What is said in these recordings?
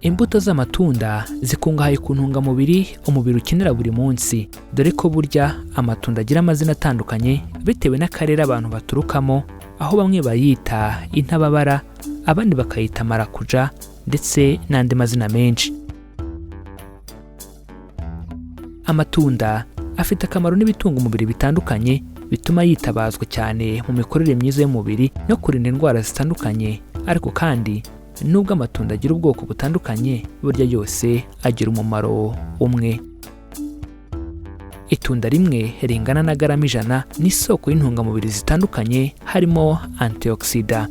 Imbuto z'amatunda zikungahaye ku ntungamubiri umubiri ukenera buri munsi, dore ko burya amatunda agira amazina atandukanye bitewe n'akarere abantu baturukamo, aho bamwe bayita intababara, abandi bakayita marakuja ndetse n'andi mazina menshi. Amatunda afite akamaro n'ibitunga umubiri bitandukanye bituma yitabazwa cyane mu mikorere myiza y'umubiri no kurinda indwara zitandukanye, ariko kandi nubwo amatunda agira ubwoko butandukanye, burya yose agira umumaro umwe. Itunda rimwe ringana na garama 100 ni isoko y'intungamubiri zitandukanye harimo antioxida.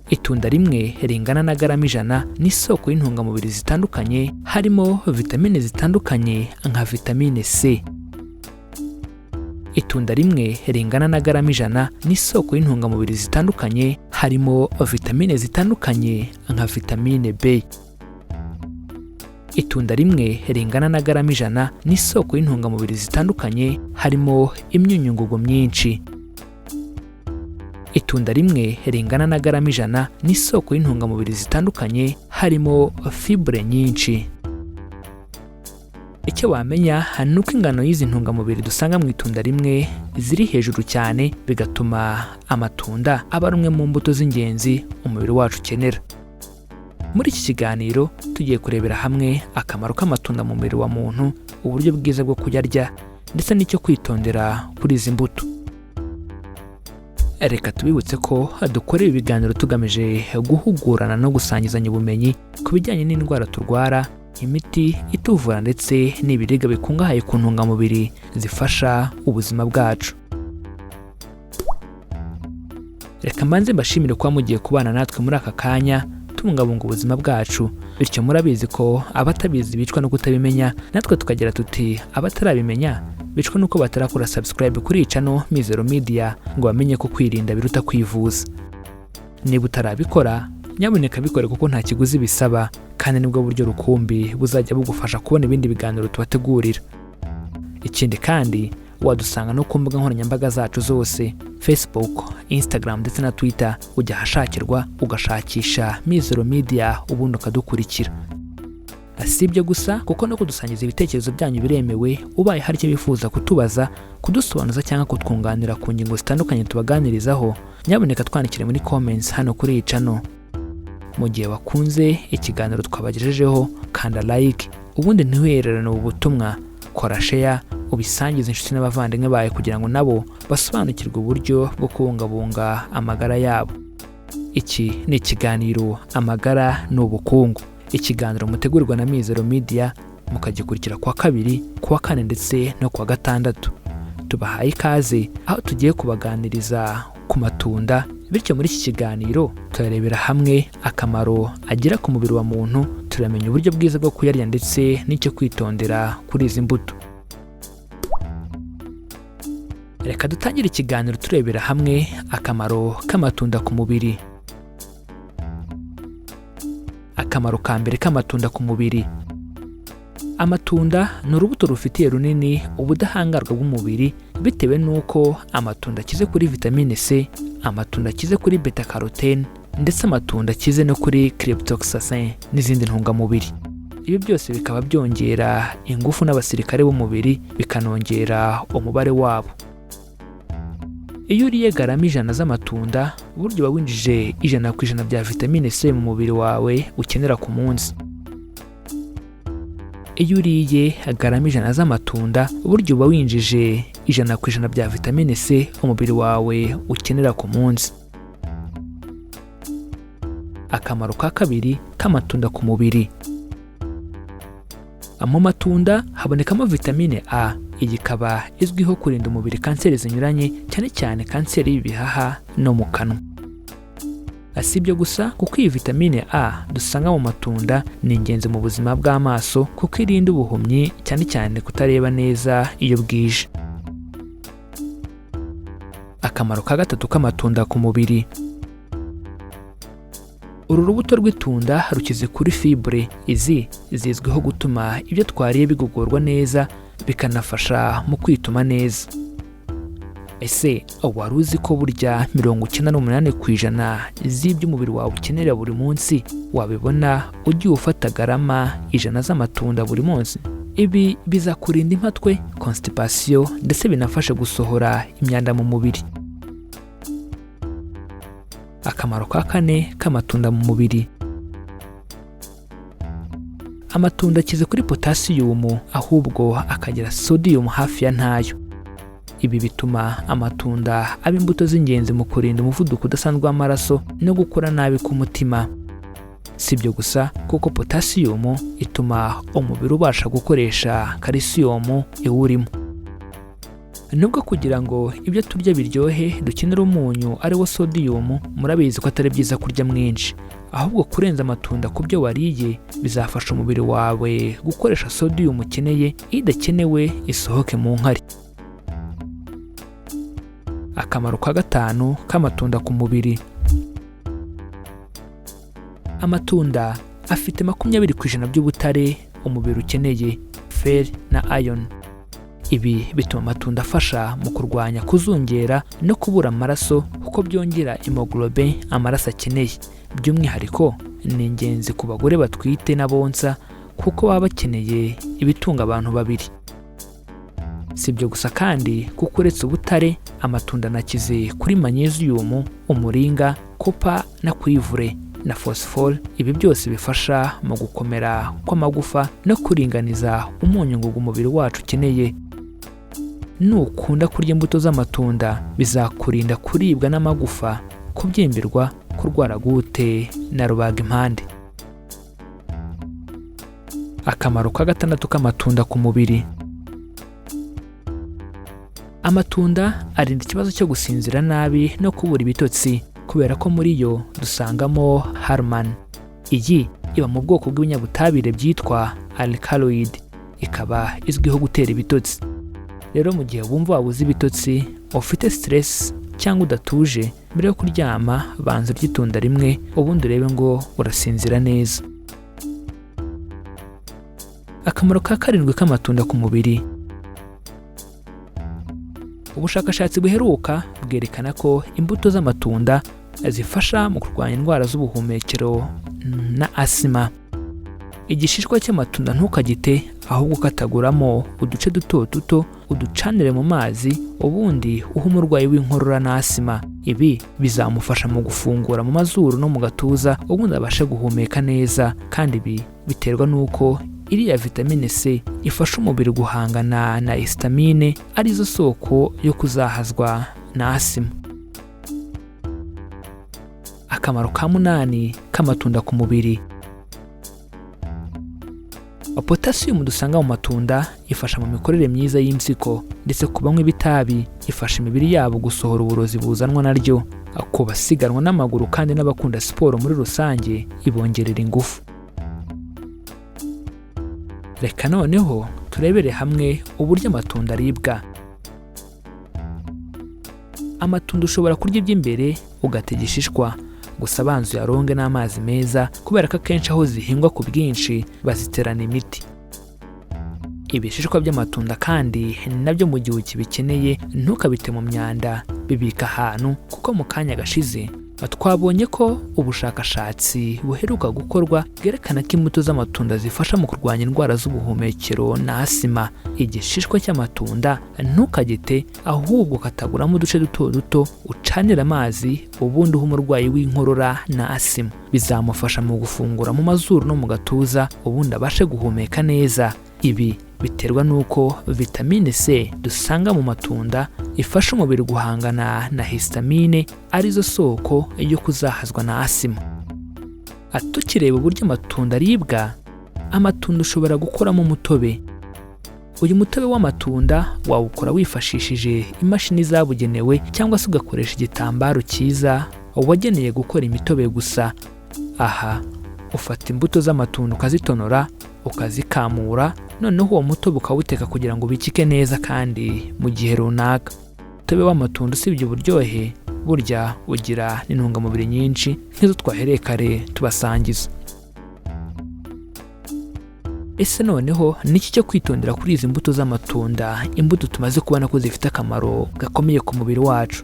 Itunda rimwe ringana na garama 100 ni isoko y'intungamubiri zitandukanye harimo vitamine zitandukanye nka vitamine C. Itunda rimwe ringana na garama 100 ni isoko y'intungamubiri zitandukanye harimo vitamine zitandukanye nka vitamine B. Itunda rimwe ringana na garama 100 ni isoko y'intungamubiri zitandukanye harimo imyunyungugu myinshi. Itunda rimwe ringana na garama 100 ni isoko y'intungamubiri zitandukanye harimo fibre nyinshi. Icyo wamenya ni uko ingano y'izi ntungamubiri dusanga mu itunda rimwe ziri hejuru cyane, bigatuma amatunda aba ari umwe mu mbuto z'ingenzi umubiri wacu ukenera. Muri iki kiganiro tugiye kurebera hamwe akamaro k'amatunda mu mubiri wa muntu, uburyo bwiza bwo kuyarya ndetse n'icyo kwitondera kuri izi mbuto. Reka tubibutse ko dukorera ibiganiro tugamije guhugurana no gusangizanya ubumenyi ku bijyanye n'indwara turwara, imiti ituvura ndetse n'ibiribwa bikungahaye ku ntungamubiri zifasha ubuzima bwacu. Reka mbanze mbashimire kuba mugiye kubana natwe muri aka kanya tubungabunga ubuzima bwacu, bityo murabizi ko abatabizi bicwa no kutabimenya, natwe tukagira tuti abatarabimenya bicwa nuko batarakora subscribe kuri iyi channel Mizero Media ngo bamenye ko kwirinda biruta kwivuza. Niba utarabikora nyabuneka bikore kuko nta kiguzi bisaba, kandi nibwo buryo rukumbi buzajya bugufasha kubona ibindi biganiro tubategurira. Ikindi kandi wadusanga no ku mbuga nkoranyambaga zacu zose, Facebook, Instagram ndetse na Twitter, ujya hashakirwa ugashakisha Mizero Media ubundi ukadukurikira. Asibye gusa kuko no kudusangiza ibitekerezo byanyu biremewe, ubaye hari icyo bifuza kutubaza, kudusobanuza cyangwa kutwunganira ku ngingo zitandukanye tubaganirizaho, nyabuneka twandikire muri comments hano kuri iyi channel. Mu gihe wakunze ikiganiro twabagejejeho, kanda like, ubundi ntiwihererane ubu butumwa, kora share, ubisangize inshuti n'abavandimwe bawe kugira ngo nabo basobanukirwe uburyo bwo kubungabunga amagara yabo. Iki ni ikiganiro Amagara n'Ubukungu, ikiganiro mutegurirwa na Mizero Media, mukagikurikira kuwa 2, kuwa 4 ndetse no kuwa 6. Tubahaye ikaze aho tugiye kubaganiriza ku matunda, bityo muri iki kiganiro turarebera hamwe akamaro agira ku mubiri wa muntu, turamenya uburyo bwiza bwo kuyarya ndetse n'icyo kwitondera kuri izi mbuto. Reka dutangire ikiganiro turebera hamwe akamaro k'amatunda ku mubiri. Akamaro ka mbere k'amatunda ku mubiri. Amatunda ni urubuto rufitiye runini ubudahangarwa bw'umubiri, bitewe n'uko amatunda akize kuri vitamine C, amatunda akize kuri beta carotene, ndetse amatunda akize no kuri cryptoxacin n'izindi ntungamubiri. Ibi byose bikaba byongera ingufu n'abasirikare b'umubiri, bikanongera umubare wabo. Iyo uriye garama 100 z'amatunda, buryo uba winjije 100% bya vitamine C mu mubiri wawe ukenera ku munsi. Iyo uriye garama 100 z'amatunda, buryo uba winjije 100% bya vitamine C umubiri wawe ukenera ku munsi. Akamaro ka kabiri k'amatunda ku mubiri. Mu matunda habonekamo vitamine A, iyi ikaba izwiho kurinda umubiri kanseri zinyuranye, cyane cyane kanseri y'ibihaha no mu kanwa. Asibye gusa kuko iyi vitamine A dusanga mu matunda ni ingenzi mu buzima bw'amaso, kuko irinda ubuhumyi, cyane cyane kutareba neza iyo bwije. Akamaro ka gatatu k'amatunda ku mubiri. Uru rubuto rw'itunda rukize kuri fibre, izi zizwiho gutuma ibyo twariye bigogorwa neza, bikanafasha mu kwituma neza. ese wari uzi ko burya 98% z'ibyo umubiri wawe ukenera buri munsi wabibona ugiye ufata garama 100 z'amatunda buri munsi? Ibi bizakurinda impatwe, constipation, ndetse binafasha gusohora imyanda mu mubiri. Akamaro ka 4 k'amatunda mu mubiri. Amatunda akize kuri potassium, ahubwo akagira sodium hafi ya ntayo. Ibi bituma amatunda aba imbuto z'ingenzi mu kurinda umuvuduko udasanzwe w'amaraso no gukora nabi k'umutima. Si ibyo gusa, kuko potassium ituma umubiri ubasha gukoresha calcium iwurimo. Nubwo kugira ngo ibyo turya biryohe dukenera umunyu ari wo sodium, murabizi ko atari byiza kurya mwinshi, ahubwo kurenza amatunda ku byo wariye bizafasha umubiri wawe gukoresha sodium ukeneye, idakenewe isohoke mu nkari. Akamaro ka 5 k'amatunda ku mubiri. Amatunda afite 20% by'ubutare umubiri ukeneye, fer na iron. Ibi bituma amatunda afasha mu kurwanya kuzungera no kubura amaraso, kuko byongera hemoglobin amaraso akeneye. By'umwihariko ni ingenzi ku bagore batwite n'abonsa, kuko baba bakeneye ibitunga abantu babiri. Si ibyo gusa kandi, kuko uretse ubutare, amatunda anakize kuri magnesium, umuringa, copper na cuivre na phosphore. Ibi byose bifasha mu gukomera kw'amagufa no kuringaniza umunyu ngugu umubiri wacu ukeneye. Nukunda kurya imbuto z'amatunda, bizakurinda kuribwa n'amagufa, kubyimbirwa, kurwara gute na rubagimpande. Akamaro ka 6 k'amatunda ku mubiri. Amatunda arinda ikibazo cyo gusinzira nabi no kubura ibitotsi, kubera ko muri yo dusangamo harman. Iyi iba mu bwoko bw'ibinyabutabire byitwa alkaloid, ikaba izwiho gutera ibitotsi. Rero mu gihe wumva wabuze ibitotsi, ufite stress cyangwa udatuje, mbere yo kuryama banza urye itunda rimwe, ubundi urebe ngo urasinzira neza. Akamaro ka 7 k'amatunda ku mubiri. Ubushakashatsi buheruka bwerekana ko imbuto z'amatunda zifasha mu kurwanya indwara z'ubuhumekero na asima. Igishishwa cy'amatunda ntukagite, ahubwo ukataguramo uduce duto duto, uducanire mu mazi, ubundi uha umurwayi w'inkorora na asima. Ibi bizamufasha mu gufungura mu mazuru no mu gatuza, ubundi abashe guhumeka neza. Kandi ibi biterwa n'uko iriya vitamine C ifasha umubiri guhangana na histamine, arizo soko yo kuzahazwa na asima. Akamaro ka 8 k'amatunda ku mubiri. Potassium dusanga mu matunda ifasha mu mikorere myiza y'impyiko, ndetse ku banywa ibitabi ifasha imibiri yabo gusohora uburozi buzanwa naryo. Ku basiganwa n'amaguru kandi n'abakunda siporo muri rusange, ibongerera ingufu. Reka noneho turebere hamwe uburyo amatunda aribwa. Amatunda ushobora kurya iby'imbere ugatega igishishwa, gusa banza uyaronge n'amazi meza, kubera ko akenshi aho zihingwa ku bwinshi baziterana imiti. Ibishishwa by'amatunda kandi nabyo mu gihe ukibikeneye ntukabite mu myanda, bibika ahantu, kuko mu kanya gashize twabonye ko ubushakashatsi buheruka gukorwa bwerekana ko imbuto z'amatunda zifasha mu kurwanya indwara z'ubuhumekero na asima. Igishishwa cy'amatunda ntukagite, ahubwo kataguramo uduce duto duto, ucanira amazi, ubundi uha umurwayi w'inkorora na asima. Bizamufasha mu gufungura mu mazuru no mu gatuza, ubundi abashe guhumeka neza. Ibi biterwa n'uko vitamine C dusanga mu matunda ifasha umubiri guhangana na histamine, arizo soko yo kuzahazwa na asima. Tukireba uburyo amatunda aribwa, amatunda ushobora gukoramo umutobe. Uyu mutobe w'amatunda wawukora wifashishije imashini zabugenewe, cyangwa se ugakoresha igitambaro cyiza wageneye gukora imitobe gusa. Aha ufata imbuto z'amatunda ukazitonora, ukazikamura, noneho uwo mutobe ukawuteka kugira ngo ubikike neza kandi mu gihe runaka. Umutobe w'amatunda usibye uburyohe, burya ugira intungamubiri nyinshi nk'izo twahereye kare tubasangiza. Ese noneho niki cyo kwitondera kuri izi mbuto z'amatunda, imbuto tumaze kubona ko zifite akamaro gakomeye ku mubiri wacu?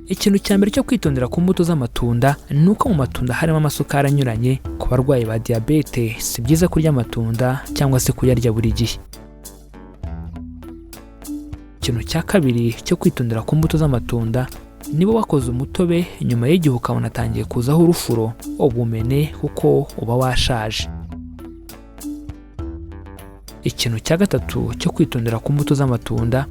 Ikintu cya mbere cyo kwitondera ku mbuto z'amatunda ni uko mu matunda harimo amasukari anyuranye. Ku barwayi ba diyabete si byiza kurya amatunda cyangwa se kuyarya buri gihe. Ikintu cya kabiri cyo kwitondera ku mbuto z'amatunda, niba wakoze umutobe nyuma y'igihe ukabona atangiye kuzaho urufuro, ubumene kuko uba washaje. Ikintu cya gatatu cyo kwitondera ku mbuto z'amatunda,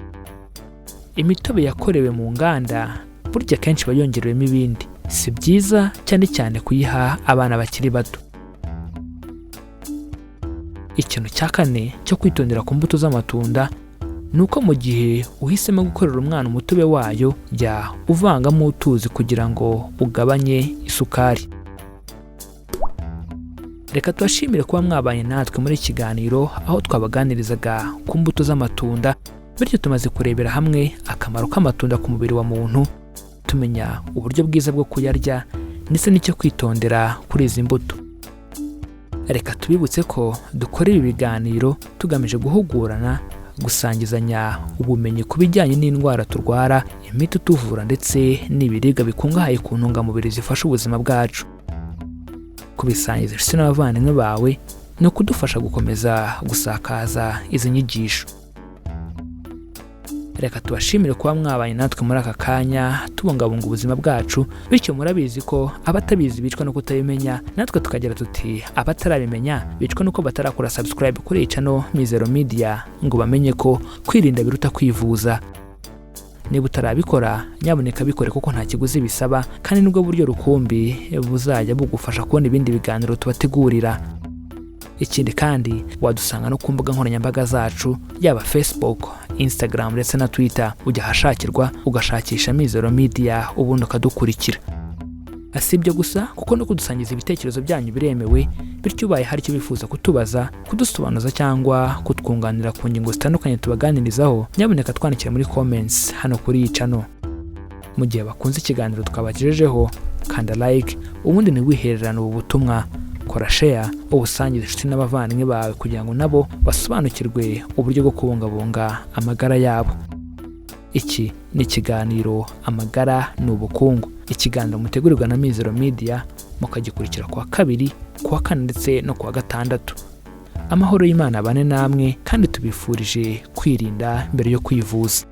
imitobe yakorewe mu nganda burya kenshi iba yongerewemo ibindi, si byiza cyane cyane kuyiha abana bakiri bato. Ikintu cya kane cyo kwitondera ku mbuto z'amatunda ni uko mu gihe uhisemo gukorera umwana umutobe wayo, jya uvangamo utuzi kugira ngo ugabanye isukari. Reka tubashimire kuba mwabanye natwe muri iki kiganiro aho twabaganirizaga ku mbuto z'amatunda, bityo tumaze kurebera hamwe akamaro k'amatunda ku mubiri wa muntu, tumenya uburyo bwiza bwo kuyarya ndetse n'icyo kwitondera kuri izi mbuto. Reka tubibutse ko dukora ibi biganiro tugamije guhugurana, gusangizanya ubumenyi ku bijyanye n'indwara turwara, imiti ituvura ndetse n'ibiribwa bikungahaye ku ntungamubiri zifasha ubuzima bwacu. Kubisangiza inshuti n'abavandimwe bawe ni ukudufasha gukomeza gusakaza izi nyigisho. Reka tubashimire kuba mwabanye natwe muri aka kanya tubungabunga ubuzima bwacu, bityo murabizi ko abatabizi bicwa no kutabimenya, natwe tukagira tuti abatarabimenya bicwa nuko batarakora subscribe kuri iyi channel Mizero Media ngo bamenye ko kwirinda biruta kwivuza. Niba utarabikora nyaboneka bikore kuko nta kiguzi bisaba, kandi nubwo buryo rukumbi buzajya bugufasha kubona ibindi biganiro tubategurira. Ikindi kandi wadusanga no ku mbuga nkoranyambaga zacu, yaba Facebook, Instagram ndetse na Twitter. Ujya ahashakirwa ugashakisha Mizero Media ubundi ukadukurikira. Asibyo gusa kuko no kudusangiza ibitekerezo byanyu biremewe, bityo ubaye hari icyo bifuza kutubaza, kudusobanuza cyangwa kutwunganira ku ngingo zitandukanye tubaganirizaho, nyaboneka twandikira muri comments hano kuri iyi channel. Mu gihe bakunze ikiganiro twabagejejeho, kanda like, ubundi ntiwihererane ubu butumwa, kora share, ubusangize inshuti n'abavandimwe bawe kugira ngo nabo basobanukirwe uburyo bwo kubungabunga amagara yabo. Iki ni ikiganiro Amagara ni Ubukungu, ikiganiro mutegurirwa na Mizero Media, mukagikurikira kuwa kabiri, kuwa kane ndetse no kuwa gatandatu. Amahoro y'Imana abane namwe, kandi tubifurije kwirinda mbere yo kwivuza.